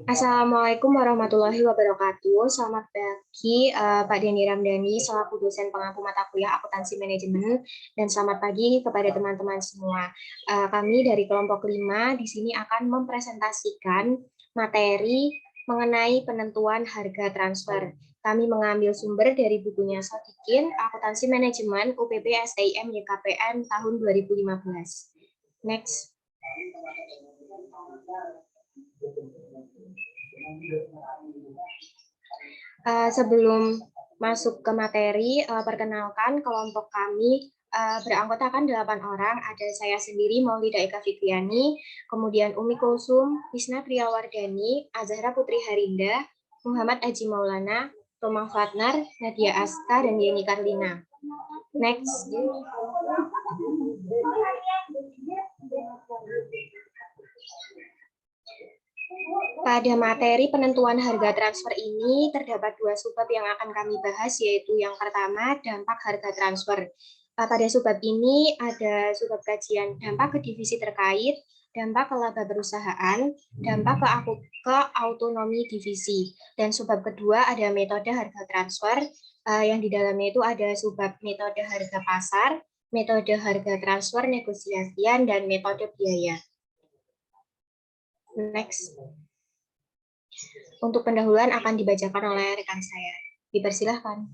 Assalamualaikum warahmatullahi wabarakatuh. Selamat pagi, Pak Denny Ramdhani, selaku dosen pengampu mata kuliah akuntansi manajemen, dan selamat pagi kepada teman-teman semua. Kami dari kelompok 5 di sini akan mempresentasikan materi mengenai penentuan harga transfer. Kami mengambil sumber dari bukunya Sodikin, Akuntansi Manajemen, UPB STIM YKPN tahun 2015. Next. Sebelum masuk ke materi, perkenalkan kelompok kami beranggotakan 8 orang. Ada saya sendiri, Maulida Eka Fikriani, kemudian Umi Kulsum, Wisna Priyawardani, Azahra Putri Harinda, Muhammad Aji Maulana, Roma Fatnar, Nadia Aska, dan Yeni Karlina. Next. Pada materi penentuan harga transfer ini terdapat 2 subbab yang akan kami bahas, yaitu yang pertama dampak harga transfer. Pada subbab ini ada subbab kajian dampak ke divisi terkait, dampak ke laba perusahaan, dampak ke autonomi divisi. Dan subbab kedua ada metode harga transfer, yang di dalamnya itu ada subbab metode harga pasar, metode harga transfer negosiasian, dan metode biaya. Next. Untuk pendahuluan akan dibacakan oleh rekan saya. Dipersilahkan.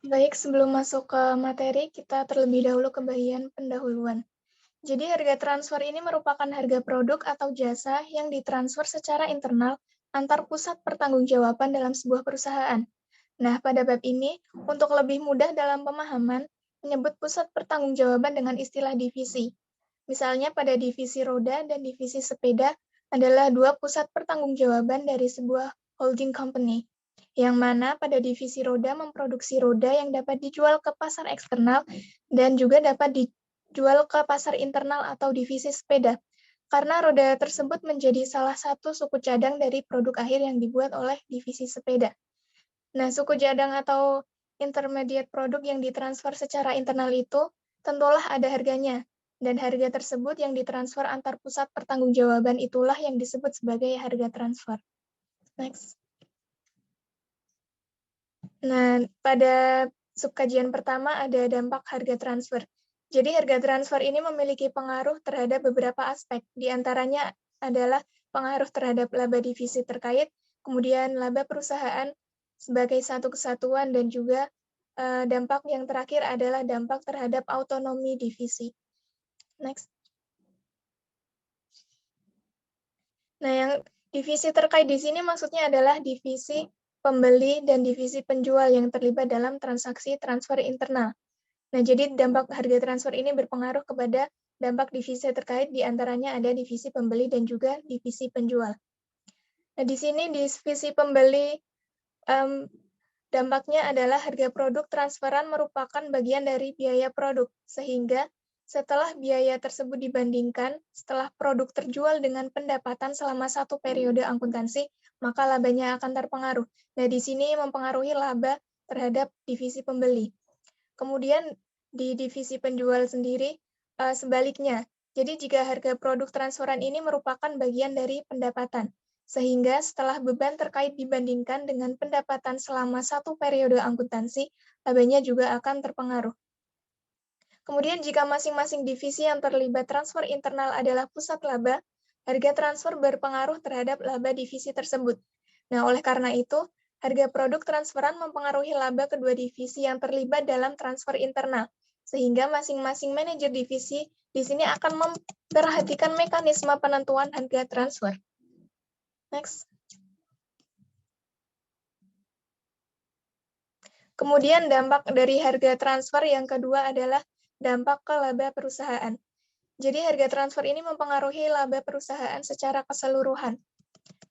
Baik, sebelum masuk ke materi, kita terlebih dahulu ke bagian pendahuluan. Jadi harga transfer ini merupakan harga produk atau jasa yang ditransfer secara internal antar pusat pertanggungjawaban dalam sebuah perusahaan. Nah, pada bab ini, untuk lebih mudah dalam pemahaman, menyebut pusat pertanggungjawaban dengan istilah divisi. Misalnya pada divisi roda dan divisi sepeda adalah 2 pusat pertanggungjawaban dari sebuah holding company, yang mana pada divisi roda memproduksi roda yang dapat dijual ke pasar eksternal dan juga dapat dijual ke pasar internal atau divisi sepeda, karena roda tersebut menjadi salah satu suku cadang dari produk akhir yang dibuat oleh divisi sepeda. Nah, suku cadang atau intermediate produk yang ditransfer secara internal itu tentulah ada harganya, dan harga tersebut yang ditransfer antar pusat pertanggungjawaban itulah yang disebut sebagai harga transfer. Next. Nah, pada subkajian pertama ada dampak harga transfer. Jadi harga transfer ini memiliki pengaruh terhadap beberapa aspek, di antaranya adalah pengaruh terhadap laba divisi terkait, kemudian laba perusahaan sebagai satu kesatuan, dan juga dampak yang terakhir adalah dampak terhadap autonomi divisi. Next. Nah, yang divisi terkait di sini maksudnya adalah divisi pembeli dan divisi penjual yang terlibat dalam transaksi transfer internal. Nah, jadi dampak harga transfer ini berpengaruh kepada dampak divisi terkait, di antaranya ada divisi pembeli dan juga divisi penjual. Nah, di sini divisi pembeli dampaknya adalah harga produk transferan merupakan bagian dari biaya produk, sehingga setelah biaya tersebut dibandingkan, setelah produk terjual dengan pendapatan selama 1 periode akuntansi, maka labanya akan terpengaruh. Nah, di sini mempengaruhi laba terhadap divisi pembeli. Kemudian di divisi penjual sendiri, sebaliknya. Jadi jika harga produk transferan ini merupakan bagian dari pendapatan, sehingga setelah beban terkait dibandingkan dengan pendapatan selama 1 periode akuntansi, labanya juga akan terpengaruh. Kemudian jika masing-masing divisi yang terlibat transfer internal adalah pusat laba, harga transfer berpengaruh terhadap laba divisi tersebut. Nah, oleh karena itu, harga produk transferan mempengaruhi laba kedua divisi yang terlibat dalam transfer internal, sehingga masing-masing manajer divisi di sini akan memperhatikan mekanisme penentuan harga transfer. Next. Kemudian dampak dari harga transfer yang kedua adalah dampak ke laba perusahaan. Jadi harga transfer ini mempengaruhi laba perusahaan secara keseluruhan.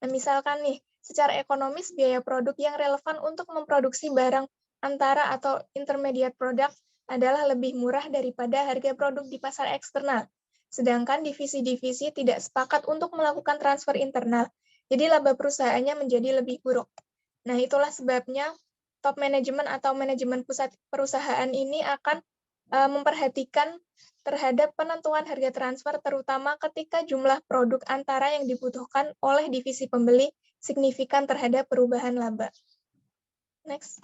Nah, misalkan nih, secara ekonomis biaya produk yang relevan untuk memproduksi barang antara atau intermediate product adalah lebih murah daripada harga produk di pasar eksternal. Sedangkan divisi-divisi tidak sepakat untuk melakukan transfer internal, jadi laba perusahaannya menjadi lebih buruk. Nah, itulah sebabnya top manajemen atau manajemen pusat perusahaan ini akan memperhatikan terhadap penentuan harga transfer, terutama ketika jumlah produk antara yang dibutuhkan oleh divisi pembeli signifikan terhadap perubahan laba. Next.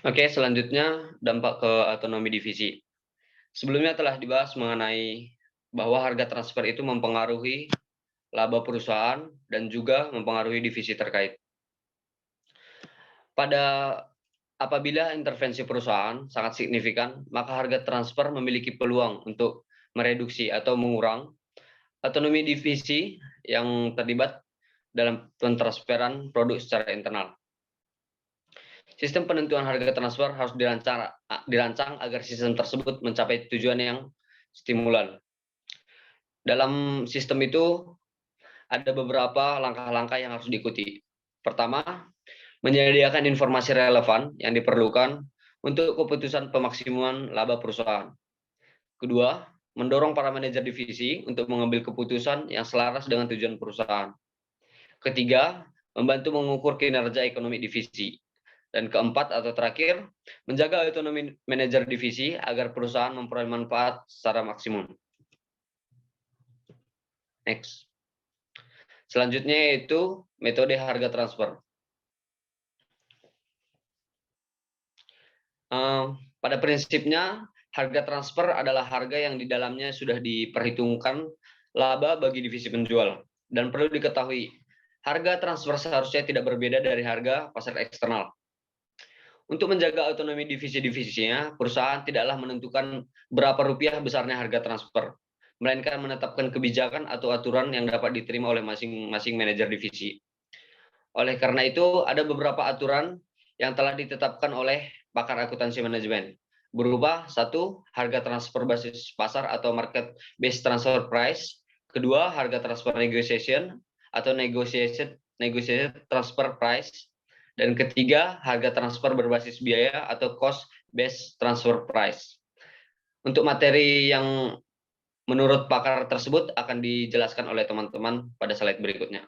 Oke, selanjutnya dampak ke otonomi divisi. Sebelumnya telah dibahas mengenai bahwa harga transfer itu mempengaruhi laba perusahaan dan juga mempengaruhi divisi terkait. Apabila intervensi perusahaan sangat signifikan, maka harga transfer memiliki peluang untuk mereduksi atau mengurang otonomi divisi yang terlibat dalam pentransferan produk secara internal. Sistem penentuan harga transfer harus dirancang agar sistem tersebut mencapai tujuan yang stimulan. Dalam sistem itu ada beberapa langkah-langkah yang harus diikuti. Pertama, menyediakan informasi relevan yang diperlukan untuk keputusan pemaksimuman laba perusahaan. Kedua, mendorong para manajer divisi untuk mengambil keputusan yang selaras dengan tujuan perusahaan. Ketiga, membantu mengukur kinerja ekonomi divisi. Dan keempat atau terakhir, menjaga otonomi manajer divisi agar perusahaan memperoleh manfaat secara maksimum. Next. Selanjutnya yaitu metode harga transfer. Pada prinsipnya, harga transfer adalah harga yang di dalamnya sudah diperhitungkan laba bagi divisi penjual. Dan perlu diketahui, harga transfer seharusnya tidak berbeda dari harga pasar eksternal. Untuk menjaga otonomi divisi-divisinya, perusahaan tidaklah menentukan berapa rupiah besarnya harga transfer, melainkan menetapkan kebijakan atau aturan yang dapat diterima oleh masing-masing manajer divisi. Oleh karena itu, ada beberapa aturan yang telah ditetapkan oleh pakar akuntansi manajemen, berupa 1. Harga transfer basis pasar atau market based transfer price. Kedua, harga transfer negotiation atau negotiated transfer price. Dan ketiga, harga transfer berbasis biaya atau cost based transfer price. Untuk materi yang menurut pakar tersebut akan dijelaskan oleh teman-teman pada slide berikutnya.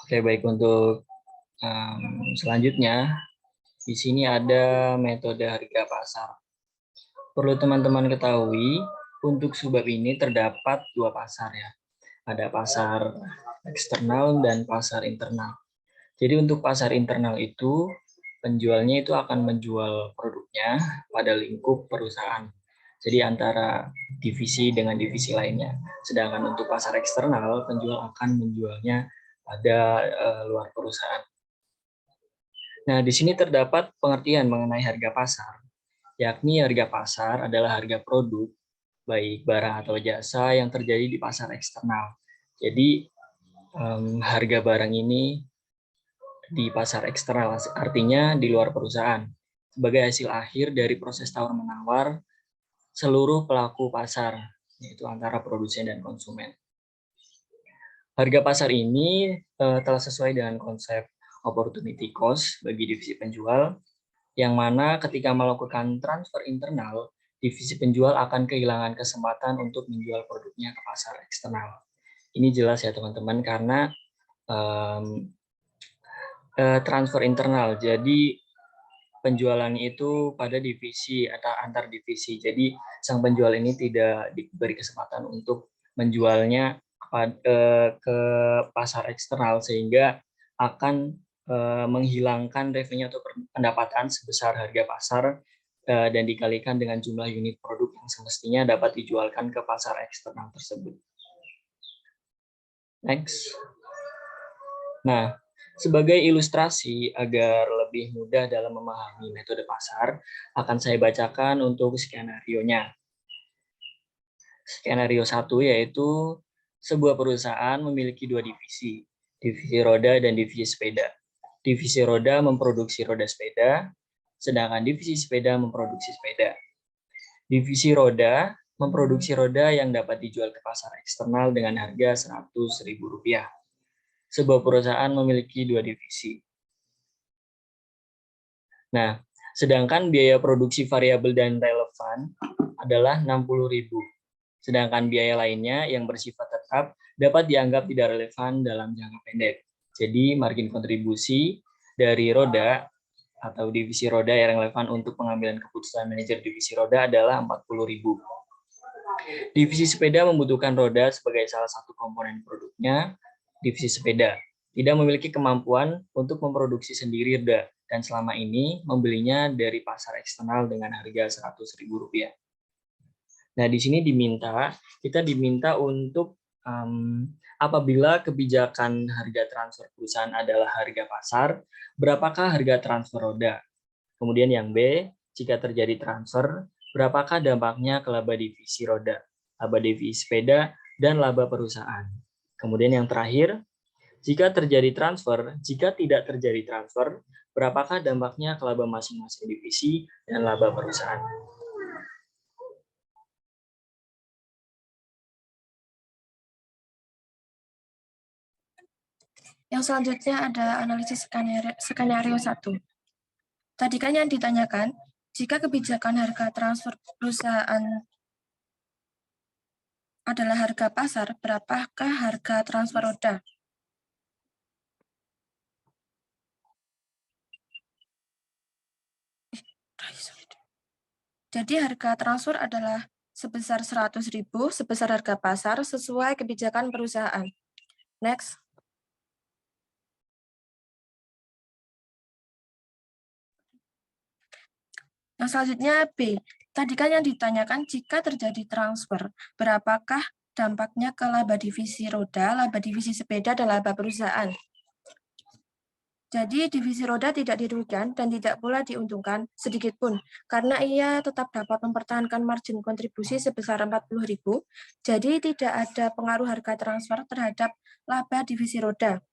Oke, baik, untuk selanjutnya di sini ada metode harga pasar. Perlu teman-teman ketahui, untuk subbab ini terdapat dua pasar ya. Ada pasar eksternal dan pasar internal. Jadi untuk pasar internal itu penjualnya itu akan menjual produknya pada lingkup perusahaan. Jadi antara divisi dengan divisi lainnya. Sedangkan untuk pasar eksternal, penjual akan menjualnya pada luar perusahaan. Nah, di sini terdapat pengertian mengenai harga pasar, yakni harga pasar adalah harga produk, baik barang atau jasa yang terjadi di pasar eksternal. Jadi, harga barang ini di pasar eksternal, artinya di luar perusahaan, sebagai hasil akhir dari proses tawar-menawar seluruh pelaku pasar, yaitu antara produsen dan konsumen. Harga pasar ini telah sesuai dengan konsep opportunity cost bagi divisi penjual, yang mana ketika melakukan transfer internal, divisi penjual akan kehilangan kesempatan untuk menjual produknya ke pasar eksternal. Ini jelas ya teman-teman, karena transfer internal, jadi penjualan itu pada divisi atau antar divisi. Jadi sang penjual ini tidak diberi kesempatan untuk menjualnya ke pasar eksternal, sehingga akan menghilangkan revenue atau pendapatan sebesar harga pasar dan dikalikan dengan jumlah unit produk yang semestinya dapat dijualkan ke pasar eksternal tersebut. Next. Nah, sebagai ilustrasi agar lebih mudah dalam memahami metode pasar, akan saya bacakan untuk skenario-nya. Skenario 1 yaitu sebuah perusahaan memiliki dua divisi, divisi roda dan divisi sepeda. Divisi roda memproduksi roda sepeda, sedangkan divisi sepeda memproduksi sepeda. Divisi roda memproduksi roda yang dapat dijual ke pasar eksternal dengan harga Rp100.000. Sebuah perusahaan memiliki dua divisi. Nah, sedangkan biaya produksi variabel dan relevan adalah Rp60.000. Sedangkan biaya lainnya yang bersifat tetap dapat dianggap tidak relevan dalam jangka pendek. Jadi margin kontribusi dari roda atau divisi roda yang relevan untuk pengambilan keputusan manajer divisi roda adalah 40.000. Divisi sepeda membutuhkan roda sebagai salah satu komponen produknya. Divisi sepeda tidak memiliki kemampuan untuk memproduksi sendiri roda dan selama ini membelinya dari pasar eksternal dengan harga Rp100.000. Nah, di sini kita diminta untuk apabila kebijakan harga transfer perusahaan adalah harga pasar, berapakah harga transfer roda? Kemudian yang B, jika terjadi transfer, berapakah dampaknya ke laba divisi roda, laba divisi sepeda, dan laba perusahaan? Kemudian yang terakhir, jika tidak terjadi transfer, berapakah dampaknya ke laba masing-masing divisi dan laba perusahaan? Yang selanjutnya ada analisis skenario 1. Tadi kan yang ditanyakan, jika kebijakan harga transfer perusahaan adalah harga pasar, berapakah harga transfer roda? Jadi harga transfer adalah sebesar 100.000 sebesar harga pasar sesuai kebijakan perusahaan. Next. Yang selanjutnya B. Tadi kan yang ditanyakan jika terjadi transfer, berapakah dampaknya ke laba divisi roda, laba divisi sepeda, dan laba perusahaan? Jadi divisi roda tidak dirugikan dan tidak pula diuntungkan sedikit pun, karena ia tetap dapat mempertahankan margin kontribusi sebesar 40.000, jadi tidak ada pengaruh harga transfer terhadap laba divisi roda.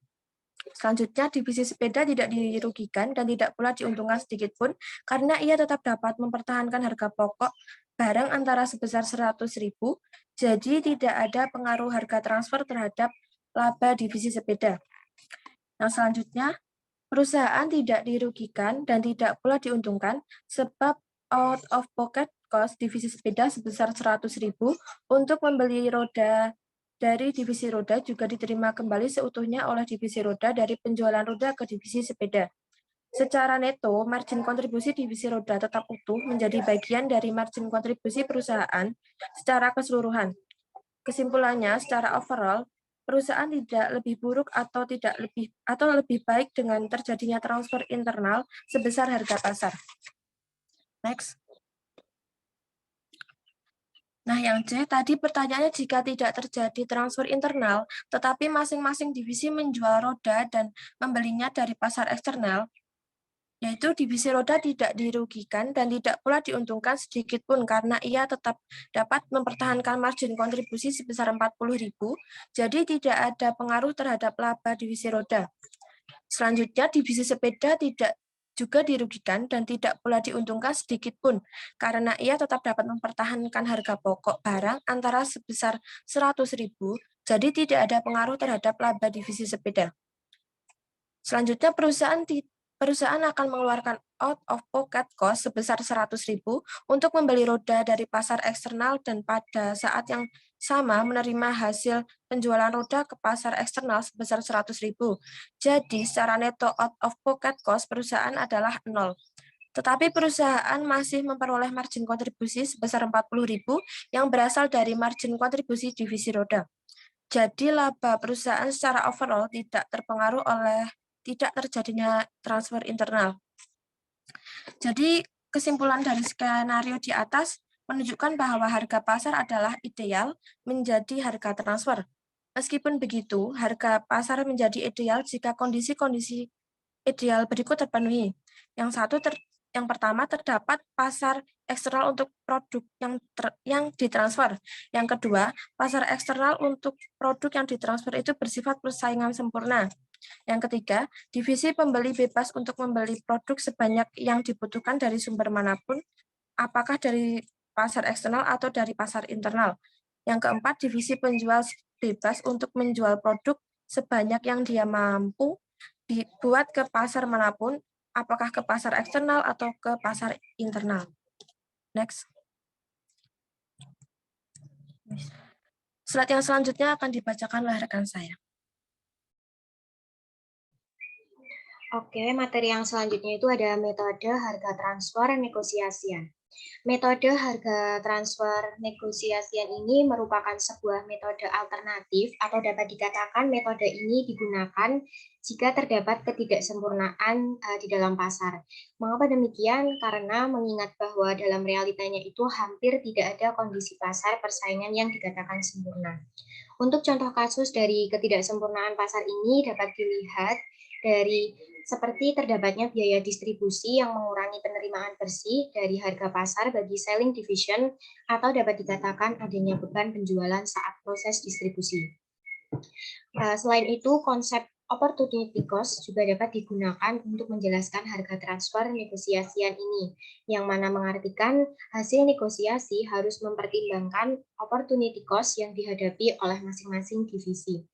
Selanjutnya, divisi sepeda tidak dirugikan dan tidak pula diuntungkan sedikit pun, karena ia tetap dapat mempertahankan harga pokok barang antara sebesar 100.000, jadi tidak ada pengaruh harga transfer terhadap laba divisi sepeda. Yang selanjutnya, perusahaan tidak dirugikan dan tidak pula diuntungkan sebab out of pocket cost divisi sepeda sebesar 100.000 untuk membeli roda dari divisi roda juga diterima kembali seutuhnya oleh divisi roda dari penjualan roda ke divisi sepeda. Secara neto, margin kontribusi divisi roda tetap utuh menjadi bagian dari margin kontribusi perusahaan secara keseluruhan. Kesimpulannya, secara overall, perusahaan tidak lebih buruk atau lebih baik dengan terjadinya transfer internal sebesar harga pasar. Next. Nah, yang C, tadi pertanyaannya jika tidak terjadi transfer internal, tetapi masing-masing divisi menjual roda dan membelinya dari pasar eksternal, yaitu divisi roda tidak dirugikan dan tidak pula diuntungkan sedikit pun karena ia tetap dapat mempertahankan margin kontribusi sebesar 40.000, jadi tidak ada pengaruh terhadap laba divisi roda. Selanjutnya, divisi sepeda tidak juga dirugikan dan tidak pula diuntungkan sedikit pun, karena ia tetap dapat mempertahankan harga pokok barang antara sebesar 100.000, jadi tidak ada pengaruh terhadap laba divisi sepeda. Selanjutnya, perusahaan akan mengeluarkan out of pocket cost sebesar 100.000 untuk membeli roda dari pasar eksternal dan pada saat yang sama menerima hasil penjualan roda ke pasar eksternal sebesar 100.000. Jadi, secara neto out of pocket cost perusahaan adalah 0. Tetapi perusahaan masih memperoleh margin kontribusi sebesar 40.000 yang berasal dari margin kontribusi divisi roda. Jadi, laba perusahaan secara overall tidak terpengaruh oleh tidak terjadinya transfer internal. Jadi, kesimpulan dari skenario di atas menunjukkan bahwa harga pasar adalah ideal menjadi harga transfer. Meskipun begitu, harga pasar menjadi ideal jika kondisi-kondisi ideal berikut terpenuhi. Yang pertama, terdapat pasar eksternal untuk produk yang ditransfer. Yang kedua, pasar eksternal untuk produk yang ditransfer itu bersifat persaingan sempurna. Yang ketiga, divisi pembeli bebas untuk membeli produk sebanyak yang dibutuhkan dari sumber manapun, apakah dari pasar eksternal atau dari pasar internal. Yang keempat, divisi penjual bebas untuk menjual produk sebanyak yang dia mampu dibuat ke pasar manapun, apakah ke pasar eksternal atau ke pasar internal. Next. Slide yang selanjutnya akan dibacakan oleh rekan saya. Oke, materi yang selanjutnya itu ada metode harga transfer negosiasian. Metode harga transfer negosiasian ini merupakan sebuah metode alternatif atau dapat dikatakan metode ini digunakan jika terdapat ketidaksempurnaan di dalam pasar. Mengapa demikian? Karena mengingat bahwa dalam realitanya itu hampir tidak ada kondisi pasar persaingan yang dikatakan sempurna. Untuk contoh kasus dari ketidaksempurnaan pasar ini dapat dilihat dari seperti terdapatnya biaya distribusi yang mengurangi penerimaan bersih dari harga pasar bagi selling division atau dapat dikatakan adanya beban penjualan saat proses distribusi. Selain itu, konsep opportunity cost juga dapat digunakan untuk menjelaskan harga transfer negosiasian ini, yang mana mengartikan hasil negosiasi harus mempertimbangkan opportunity cost yang dihadapi oleh masing-masing divisi.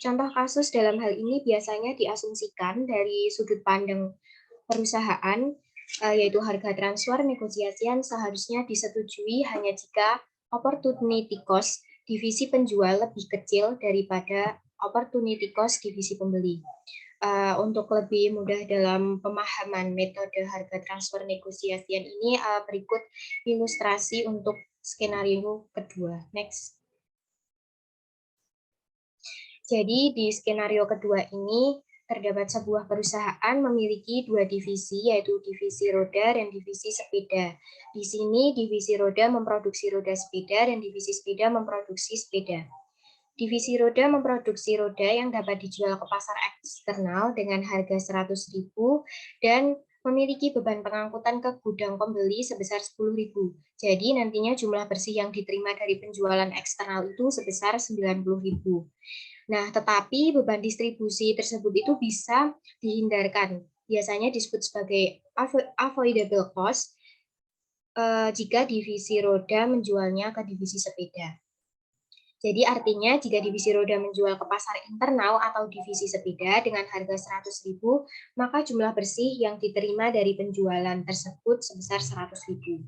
Contoh kasus dalam hal ini biasanya diasumsikan dari sudut pandang perusahaan, yaitu harga transfer negosiasian seharusnya disetujui hanya jika opportunity cost divisi penjual lebih kecil daripada opportunity cost divisi pembeli. Untuk lebih mudah dalam pemahaman metode harga transfer negosiasian ini, berikut ilustrasi untuk skenario kedua. Next. Jadi di skenario kedua ini terdapat sebuah perusahaan memiliki dua divisi, yaitu divisi roda dan divisi sepeda. Di sini divisi roda memproduksi roda sepeda dan divisi sepeda memproduksi sepeda. Divisi roda memproduksi roda yang dapat dijual ke pasar eksternal dengan harga 100.000 dan memiliki beban pengangkutan ke gudang pembeli sebesar 10.000. Jadi nantinya jumlah bersih yang diterima dari penjualan eksternal itu sebesar 90.000. Nah, tetapi beban distribusi tersebut itu bisa dihindarkan. Biasanya disebut sebagai avoidable cost jika divisi roda menjualnya ke divisi sepeda. Jadi artinya jika divisi roda menjual ke pasar internal atau divisi sepeda dengan harga 100.000, maka jumlah bersih yang diterima dari penjualan tersebut sebesar 100.000.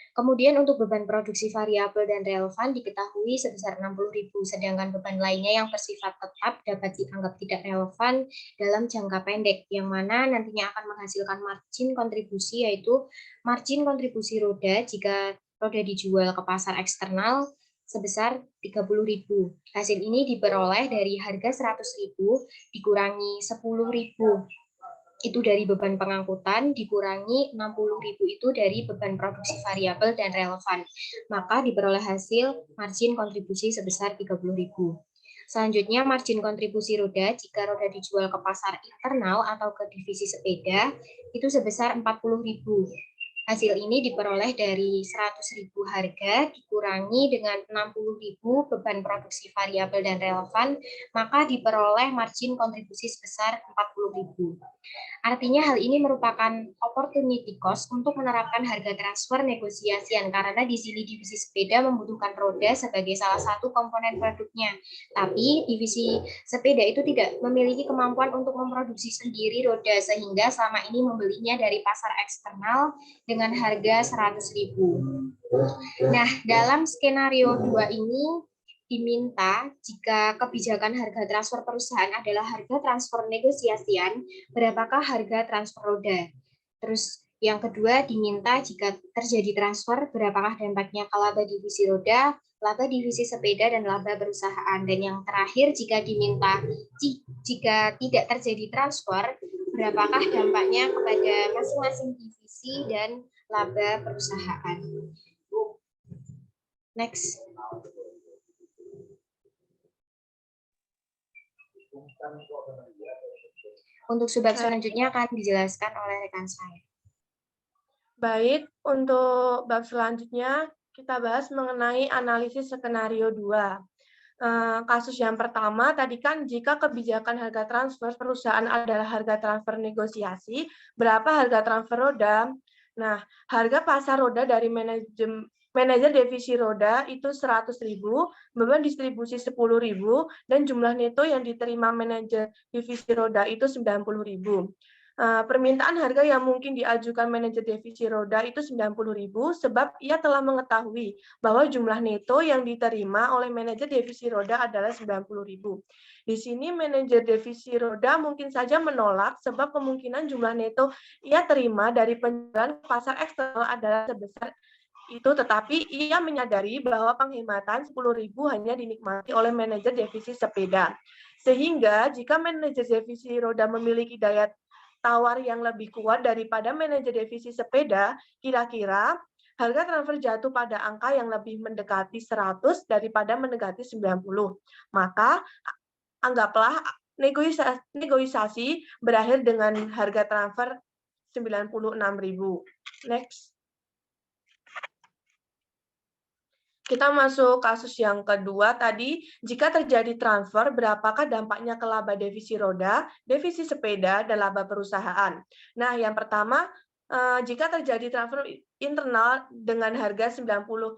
Kemudian untuk beban produksi variabel dan relevan diketahui sebesar 60.000, sedangkan beban lainnya yang bersifat tetap dapat dianggap tidak relevan dalam jangka pendek, yang mana nantinya akan menghasilkan margin kontribusi, yaitu margin kontribusi roda jika roda dijual ke pasar eksternal sebesar 30.000. Hasil ini diperoleh dari harga 100.000 dikurangi 10.000 itu dari beban pengangkutan, dikurangi 60.000 itu dari beban produksi variabel dan relevan. Maka diperoleh hasil margin kontribusi sebesar 30.000. Selanjutnya, margin kontribusi roda jika roda dijual ke pasar internal atau ke divisi sepeda itu sebesar 40.000. Hasil ini diperoleh dari 100.000 harga dikurangi dengan 60.000 beban produksi variabel dan relevan, maka diperoleh margin kontribusi sebesar 40.000. Artinya hal ini merupakan opportunity cost untuk menerapkan harga transfer negosiasian, karena di sini divisi sepeda membutuhkan roda sebagai salah satu komponen produknya. Tapi divisi sepeda itu tidak memiliki kemampuan untuk memproduksi sendiri roda, sehingga selama ini membelinya dari pasar eksternal dengan harga 100.000. Nah, dalam skenario 2 ini diminta jika kebijakan harga transfer perusahaan adalah harga transfer negosiasian, berapakah harga transfer roda? Terus yang kedua diminta jika terjadi transfer, berapakah dampaknya ke laba divisi roda, laba divisi sepeda, dan laba perusahaan. Dan yang terakhir jika diminta jika tidak terjadi transfer, berapakah dampaknya kepada masing-masing divisi dan laba perusahaan. Next. Untuk subbab selanjutnya akan dijelaskan oleh rekan saya. Baik, untuk bab selanjutnya kita bahas mengenai analisis skenario 2. Kasus yang pertama tadi kan jika kebijakan harga transfer perusahaan adalah harga transfer negosiasi, berapa harga transfer roda? Nah, harga pasar roda dari manajer divisi roda itu 100.000, beban distribusi 10.000, dan jumlah neto yang diterima manajer divisi roda itu 90.000. Permintaan harga yang mungkin diajukan manajer divisi roda itu 90.000 sebab ia telah mengetahui bahwa jumlah neto yang diterima oleh manajer divisi roda adalah 90.000. Di sini manajer divisi roda mungkin saja menolak sebab kemungkinan jumlah neto ia terima dari penjualan ke pasar eksternal adalah sebesar itu, tetapi ia menyadari bahwa penghematan 10.000 hanya dinikmati oleh manajer divisi sepeda. Sehingga jika manajer divisi roda memiliki daya tawar yang lebih kuat daripada manajer divisi sepeda, kira-kira harga transfer jatuh pada angka yang lebih mendekati 100 daripada mendekati 90. Maka anggaplah negosiasi berakhir dengan harga transfer 96.000. Next. Kita masuk kasus yang kedua tadi, jika terjadi transfer, berapakah dampaknya ke laba divisi roda, divisi sepeda, dan laba perusahaan? Nah, yang pertama, jika terjadi transfer internal dengan harga 96.000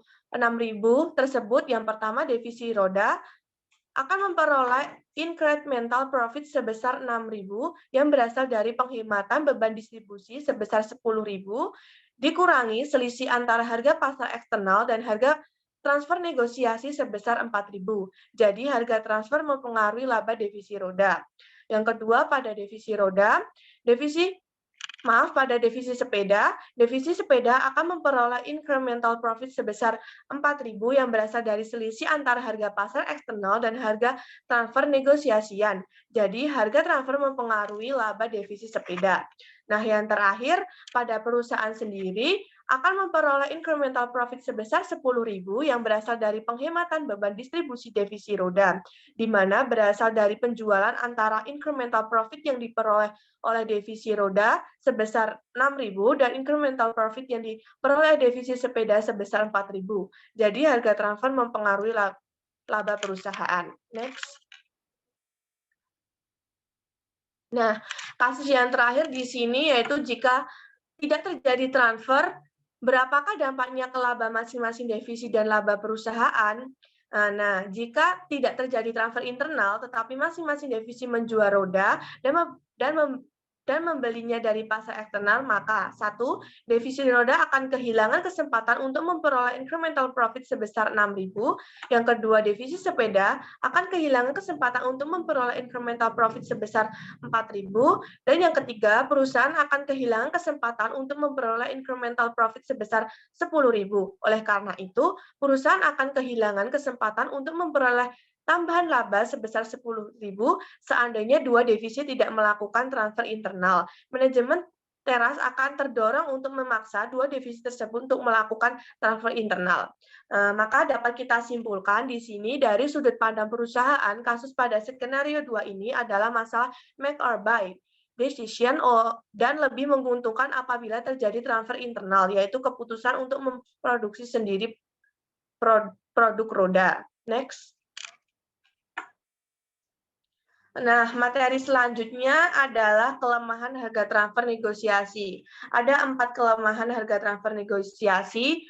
tersebut, yang pertama divisi roda akan memperoleh incremental profit sebesar 6.000 yang berasal dari penghematan beban distribusi sebesar 10.000 dikurangi selisih antara harga pasar eksternal dan harga transfer negosiasi sebesar 4.000. Jadi harga transfer mempengaruhi laba divisi roda. Yang kedua pada divisi roda, pada divisi sepeda akan memperoleh incremental profit sebesar 4.000 yang berasal dari selisih antara harga pasar eksternal dan harga transfer negosiasian. Jadi harga transfer mempengaruhi laba divisi sepeda. Nah, yang terakhir pada perusahaan sendiri akan memperoleh incremental profit sebesar 10.000 yang berasal dari penghematan beban distribusi divisi roda, di mana berasal dari penjualan antara incremental profit yang diperoleh oleh divisi roda sebesar 6.000 dan incremental profit yang diperoleh divisi sepeda sebesar 4.000. Jadi harga transfer mempengaruhi laba perusahaan. Next. Nah, kasus yang terakhir di sini yaitu jika tidak terjadi transfer, berapakah dampaknya ke laba masing-masing divisi dan laba perusahaan? Nah, jika tidak terjadi transfer internal, tetapi masing-masing divisi menjual roda dan membelinya dari pasar eksternal, maka satu, divisi roda akan kehilangan kesempatan untuk memperoleh incremental profit sebesar 6.000. Yang kedua, divisi sepeda akan kehilangan kesempatan untuk memperoleh incremental profit sebesar 4.000. Dan yang ketiga, perusahaan akan kehilangan kesempatan untuk memperoleh incremental profit sebesar 10.000. Oleh karena itu, perusahaan akan kehilangan kesempatan untuk memperoleh tambahan laba sebesar 10.000 seandainya dua divisi tidak melakukan transfer internal. Manajemen teras akan terdorong untuk memaksa dua divisi tersebut untuk melakukan transfer internal. Maka dapat kita simpulkan di sini dari sudut pandang perusahaan, kasus pada skenario 2 ini adalah masalah make or buy decision dan lebih menguntungkan apabila terjadi transfer internal, yaitu keputusan untuk memproduksi sendiri produk roda. Next. Nah, materi selanjutnya adalah kelemahan harga transfer negosiasi. Ada 4 kelemahan harga transfer negosiasi.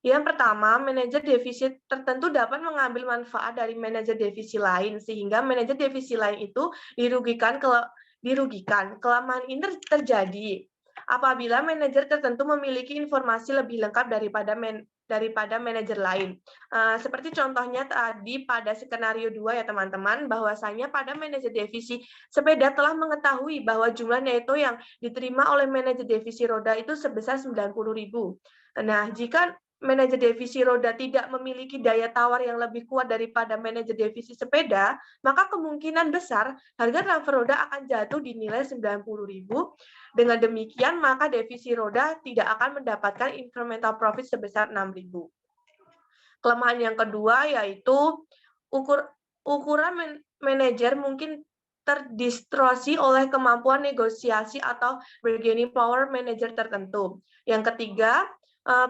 Yang pertama, manajer divisi tertentu dapat mengambil manfaat dari manajer divisi lain, sehingga manajer divisi lain itu dirugikan. Kelemahan ini terjadi apabila manajer tertentu memiliki informasi lebih lengkap daripada manajer lain. Seperti contohnya tadi pada skenario 2 ya teman-teman, bahwasanya pada manajer divisi sepeda telah mengetahui bahwa jumlah neto yang diterima oleh manajer divisi roda itu sebesar 90.000. Nah, jika manajer divisi roda tidak memiliki daya tawar yang lebih kuat daripada manajer divisi sepeda, maka kemungkinan besar harga transfer roda akan jatuh di nilai 90.000. Dengan demikian, maka divisi roda tidak akan mendapatkan incremental profit sebesar 6.000. Kelemahan yang kedua yaitu ukuran manajer mungkin terdistorsi oleh kemampuan negosiasi atau bargaining power manajer tertentu. Yang ketiga,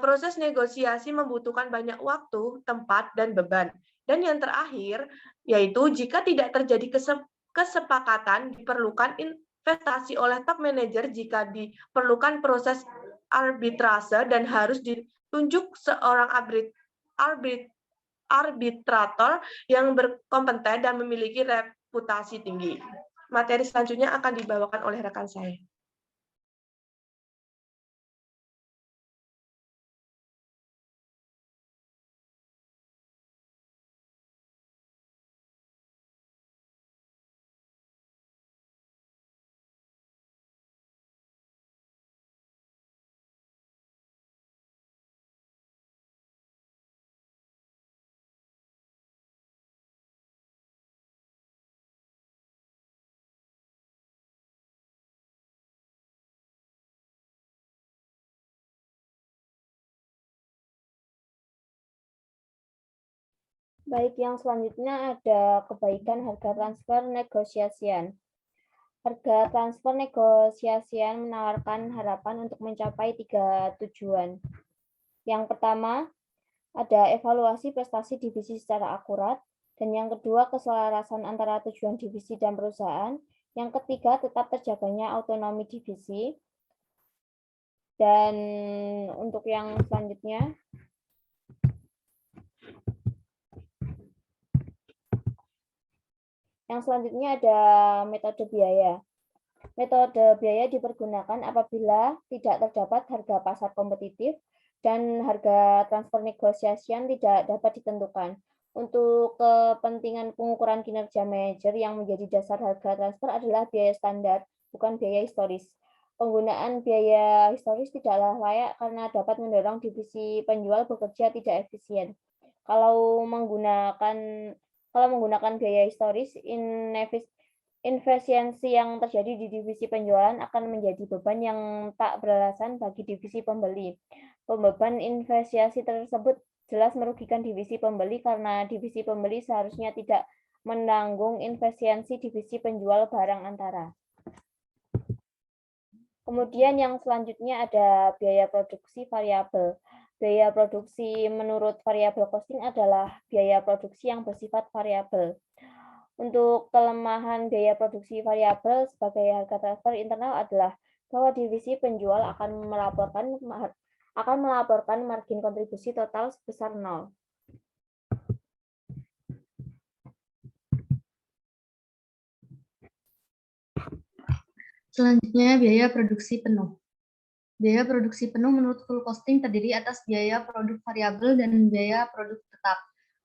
proses negosiasi membutuhkan banyak waktu, tempat, dan beban. Dan yang terakhir, yaitu jika tidak terjadi kesepakatan, diperlukan investasi oleh top manager jika diperlukan proses arbitrase dan harus ditunjuk seorang arbitrator yang berkompeten dan memiliki reputasi tinggi. Materi selanjutnya akan dibawakan oleh rekan saya. Baik, yang selanjutnya ada kebaikan harga transfer negosiasian. Harga transfer negosiasian menawarkan harapan untuk mencapai 3 tujuan. Yang pertama, ada evaluasi prestasi divisi secara akurat. Dan yang kedua, keselarasan antara tujuan divisi dan perusahaan. Yang ketiga, tetap terjaganya autonomi divisi. Dan untuk yang selanjutnya, ada metode biaya. Metode biaya dipergunakan apabila tidak terdapat harga pasar kompetitif dan harga transfer negosiasian tidak dapat ditentukan. Untuk kepentingan pengukuran kinerja manajer yang menjadi dasar harga transfer adalah biaya standar, bukan biaya historis. Penggunaan biaya historis tidaklah layak karena dapat mendorong divisi penjual bekerja tidak efisien. Kalau menggunakan biaya historis, inefisiensi yang terjadi di divisi penjualan akan menjadi beban yang tak beralasan bagi divisi pembeli. Pembeban investasi tersebut jelas merugikan divisi pembeli karena divisi pembeli seharusnya tidak menanggung investasi divisi penjual barang antara. Kemudian yang selanjutnya ada biaya produksi variabel. Biaya produksi menurut variabel costing adalah biaya produksi yang bersifat variabel. Untuk kelemahan biaya produksi variabel sebagai harga transfer internal adalah bahwa divisi penjual akan melaporkan margin kontribusi total sebesar 0. Selanjutnya, biaya produksi penuh. Biaya produksi penuh menurut full costing terdiri atas biaya produk variabel dan biaya produk tetap.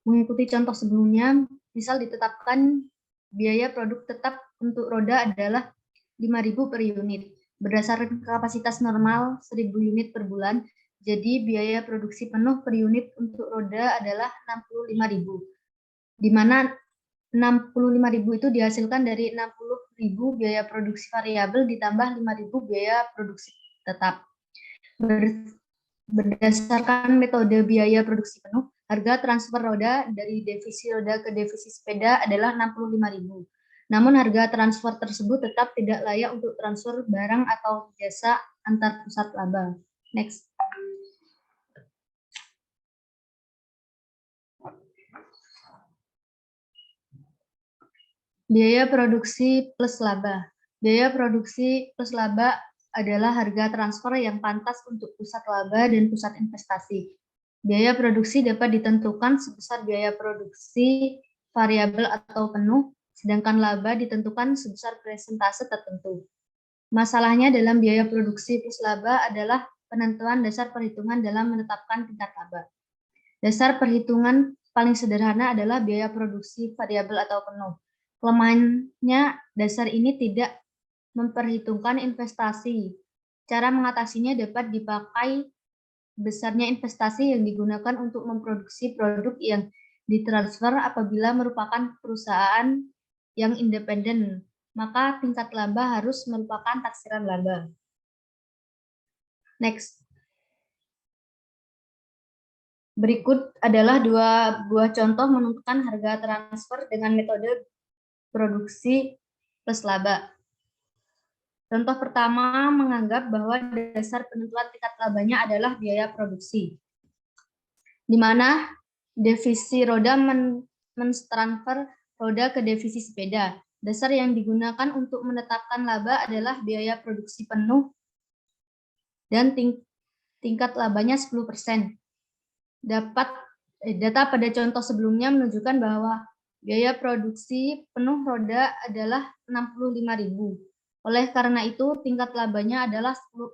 Mengikuti contoh sebelumnya, misal ditetapkan biaya produk tetap untuk roda adalah 5.000 per unit. Berdasarkan kapasitas normal 1.000 unit per bulan, jadi biaya produksi penuh per unit untuk roda adalah 65.000. Di mana 65.000 itu dihasilkan dari 60.000 biaya produksi variabel ditambah 5.000 biaya produksi tetap. Berdasarkan metode biaya produksi penuh, harga transfer roda dari divisi roda ke divisi sepeda adalah 65.000. Namun harga transfer tersebut tetap tidak layak untuk transfer barang atau jasa antar pusat laba. Next. Biaya produksi plus laba. Biaya produksi plus laba adalah harga transfer yang pantas untuk pusat laba dan pusat investasi. Biaya produksi dapat ditentukan sebesar biaya produksi variabel atau penuh, sedangkan laba ditentukan sebesar persentase tertentu. Masalahnya dalam biaya produksi plus laba adalah penentuan dasar perhitungan dalam menetapkan tingkat laba. Dasar perhitungan paling sederhana adalah biaya produksi variabel atau penuh. Kelemahannya, dasar ini tidak memperhitungkan investasi. Cara mengatasinya dapat dipakai besarnya investasi yang digunakan untuk memproduksi produk yang ditransfer apabila merupakan perusahaan yang independen, maka tingkat laba harus merupakan taksiran laba. Next. Berikut adalah dua buah contoh menentukan harga transfer dengan metode produksi plus laba. Contoh pertama menganggap bahwa dasar penentuan tingkat labanya adalah biaya produksi, di mana divisi roda mentransfer roda ke divisi sepeda. Dasar yang digunakan untuk menetapkan laba adalah biaya produksi penuh dan tingkat labanya 10%. Data pada contoh sebelumnya menunjukkan bahwa biaya produksi penuh roda adalah 65.000. Oleh karena itu, tingkat labanya adalah 10%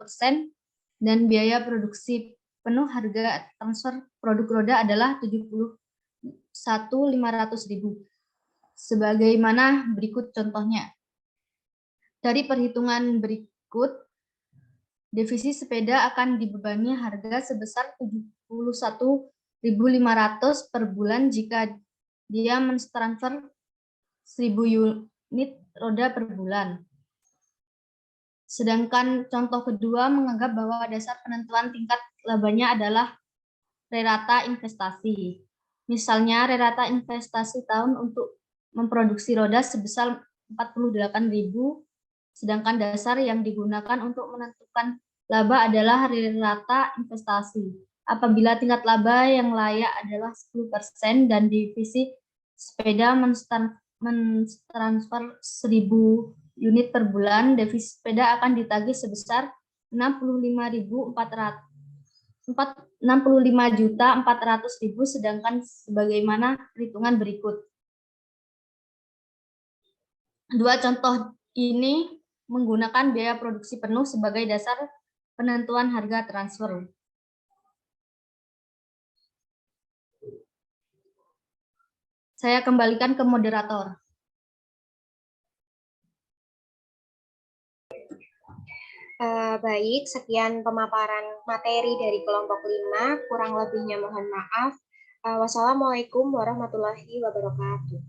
dan biaya produksi penuh harga transfer produk roda adalah 71.500.000. Sebagaimana berikut contohnya. Dari perhitungan berikut, divisi sepeda akan dibebani harga sebesar 71.500 per bulan jika dia mentransfer 1.000 unit roda per bulan. Sedangkan contoh kedua menganggap bahwa dasar penentuan tingkat labanya adalah rata investasi. Misalnya, rata investasi tahun untuk memproduksi roda sebesar 48.000, sedangkan dasar yang digunakan untuk menentukan laba adalah hari rata investasi. Apabila tingkat laba yang layak adalah 10% dan divisi sepeda mentransfer 1.000 unit per bulan, divisi sepeda akan ditagih sebesar 65.400.000, sedangkan sebagaimana perhitungan berikut. Dua contoh ini menggunakan biaya produksi penuh sebagai dasar penentuan harga transfer. Saya kembalikan ke moderator. Baik, sekian pemaparan materi dari kelompok 5, kurang lebihnya mohon maaf. Wassalamualaikum warahmatullahi wabarakatuh.